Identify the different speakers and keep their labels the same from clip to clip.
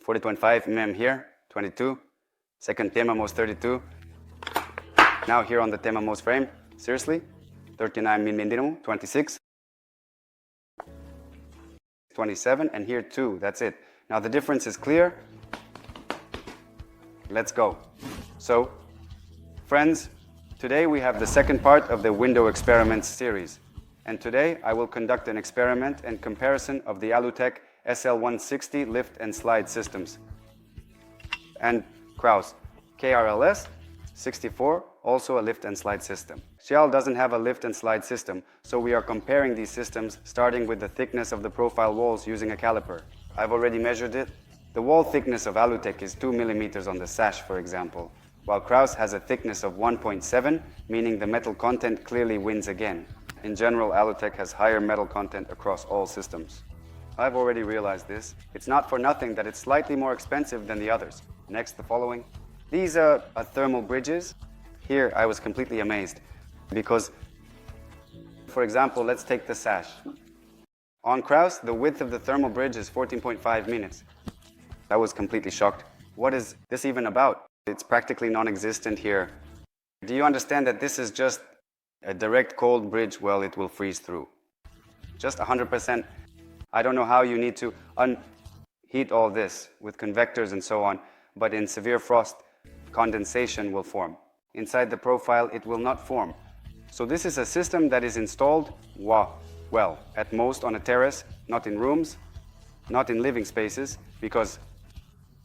Speaker 1: 40.5 mm here, 22. Second tema most 32. Now here on the tema most frame, seriously, 39 mm, 26. 27, and here 2, that's it. Now the difference is clear. Let's go. So, friends, today we have the second part of the window experiments series. And today I will conduct an experiment and comparison of the ALUTECH SL160 lift and slide systems and KRAUSS KRLS 64, also a lift and slide system. Shell doesn't have a lift and slide system, so we are comparing these systems starting with the thickness of the profile walls using a caliper. I've already measured it. The wall thickness of ALUTECH is 2 mm on the sash, for example, while KRAUSS has a thickness of 1.7, meaning the metal content clearly wins again. In general, ALUTECH has higher metal content across all systems. I've already realized this. It's not for nothing that it's slightly more expensive than the others. Next, the following. These are thermal bridges. Here, I was completely amazed because, for example, let's take the sash. On KRAUSS, the width of the thermal bridge is 14.5 minutes. I was completely shocked. What is this even about? It's practically non-existent here. Do you understand that this is just a direct cold bridge? Well, it will freeze through. Just 100%. I don't know how you need to unheat all this with convectors and so on, but in severe frost, condensation will form. Inside the profile, it will not form. So this is a system that is installed, well, at most on a terrace, not in rooms, not in living spaces, because,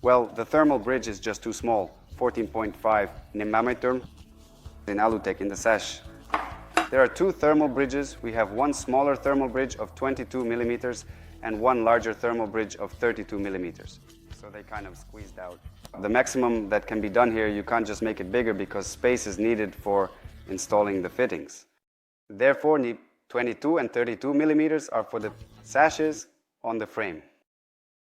Speaker 1: well, the thermal bridge is just too small, 14.5 mm in ALUTECH in the sash. There are 2 thermal bridges. We have one smaller thermal bridge of 22 mm and one larger thermal bridge of 32 mm. So they kind of squeezed out. The maximum that can be done here, you can't just make it bigger because space is needed for installing the fittings. Therefore, 22 and 32 mm are for the sashes on the frame.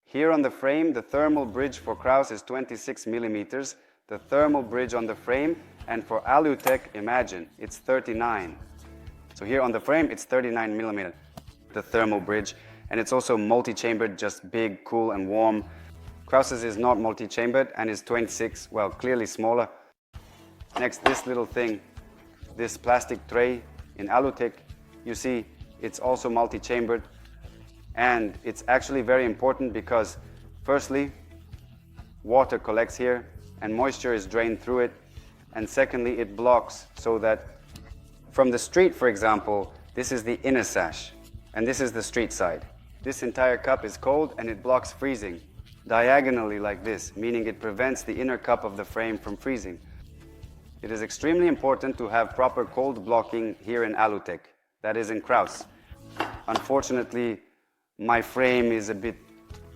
Speaker 1: Here on the frame, the thermal bridge for KRAUSS is 26 mm, the thermal bridge on the frame, and for ALUTECH, imagine, it's 39. So here on the frame, it's 39 mm, the thermal bridge, and it's also multi-chambered, just big, cool, and warm. KRAUSS's is not multi-chambered and is 26, well, clearly smaller. Next, this little thing, this plastic tray in ALUTECH, you see, it's also multi-chambered, and it's actually very important because, firstly, water collects here and moisture is drained through it, and secondly, it blocks so that from the street, for example, this is the inner sash, and this is the street side. This entire cup is cold and it blocks freezing diagonally like this, meaning it prevents the inner cup of the frame from freezing. It is extremely important to have proper cold blocking here in ALUTECH, that is in KRAUSS. Unfortunately, my frame is a bit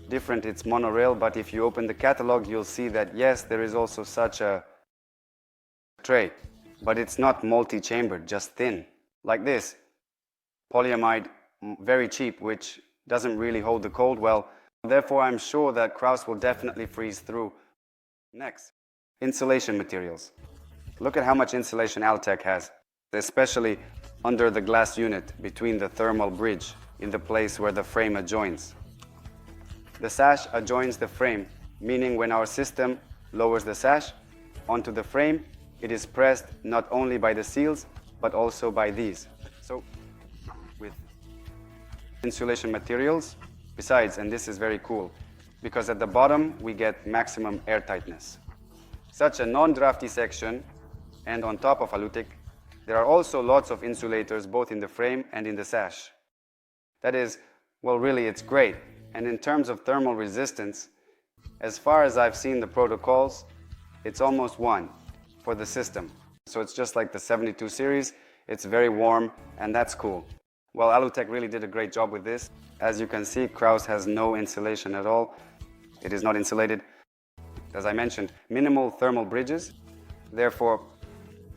Speaker 1: different, it's monorail, but if you open the catalog, you'll see that yes, there is also such a tray, but it's not multi-chambered, just thin, like this. Polyamide, very cheap, which doesn't really hold the cold well. Therefore, I'm sure that KRAUSS will definitely freeze through. Next, insulation materials. Look at how much insulation ALUTECH has, especially under the glass unit between the thermal bridge in the place where the frame adjoins. The sash adjoins the frame, meaning when our system lowers the sash onto the frame, it is pressed not only by the seals, but also by these. So, with insulation materials, besides, and this is very cool, because at the bottom we get maximum airtightness. Such a non-drafty section, and on top of ALUTECH, there are also lots of insulators both in the frame and in the sash. That is, well, really it's great. And in terms of thermal resistance, as far as I've seen the protocols, it's almost 1 for the system. So it's just like the 72 series, it's very warm, and that's cool. Well, ALUTECH really did a great job with this. As you can see, KRAUSS has no insulation at all. It is not insulated. As I mentioned, minimal thermal bridges. Therefore,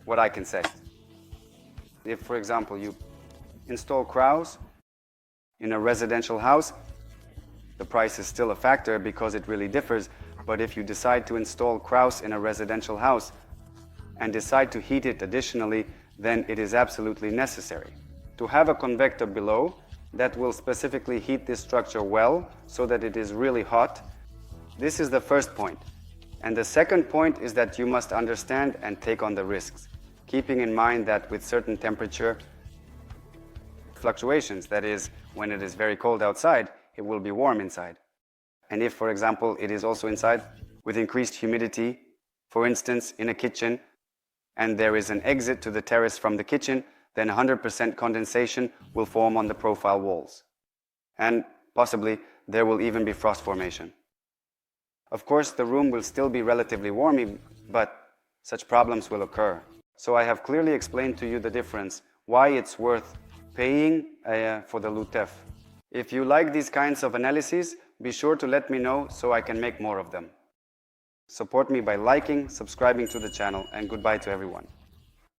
Speaker 1: what I can say, if, for example, you install KRAUSS in a residential house, the price is still a factor because it really differs. But if you decide to install KRAUSS in a residential house and decide to heat it additionally, then it is absolutely necessary to have a convector below that will specifically heat this structure well so that it is really hot. This is the first point. And the second point is that you must understand and take on the risks, keeping in mind that with certain temperature fluctuations, that is, when it is very cold outside, it will be warm inside. And if, for example, it is also inside with increased humidity, for instance, in a kitchen, and there is an exit to the terrace from the kitchen, then 100% condensation will form on the profile walls. And possibly, there will even be frost formation. Of course, the room will still be relatively warm, but such problems will occur. So I have clearly explained to you the difference, why it's worth paying for the ALUTECH. If you like these kinds of analyses, be sure to let me know so I can make more of them. Support me by liking, subscribing to the channel, and goodbye to everyone.